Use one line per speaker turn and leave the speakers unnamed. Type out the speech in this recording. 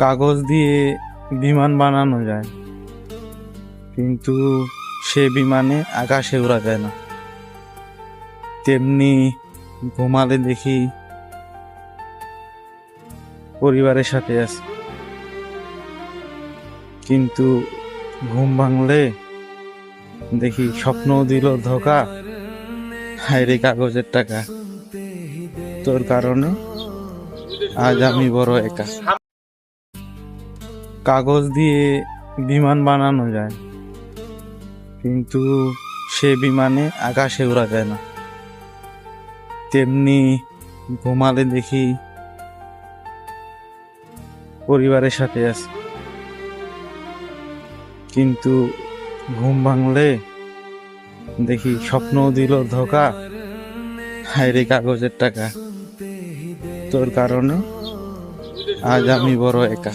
কাগজ দিয়ে বিমান বানানো যায়, কিন্তু সে বিমানে আকাশে ওড়া যায় না। তেমনি ঘুমালে দেখি পরিবারের সাথে আছে, কিন্তু ঘুম ভাঙলে দেখি স্বপ্ন দিল ধোকা, হায়রে কাগজের টাকা। তোর কারণে আজ আমি বড় একা। কাগজ দিয়ে বিমান বানানো যায়, কিন্তু সে বিমানে আকাশে ওড়া যায় না। তেমনি ঘুমালে দেখি পরিবারের সাথে আছে, কিন্তু ঘুম ভাঙলে দেখি স্বপ্ন দিল ধোকা, হায়রে কাগজের টাকা। তোর কারণে আজ আমি বড় একা।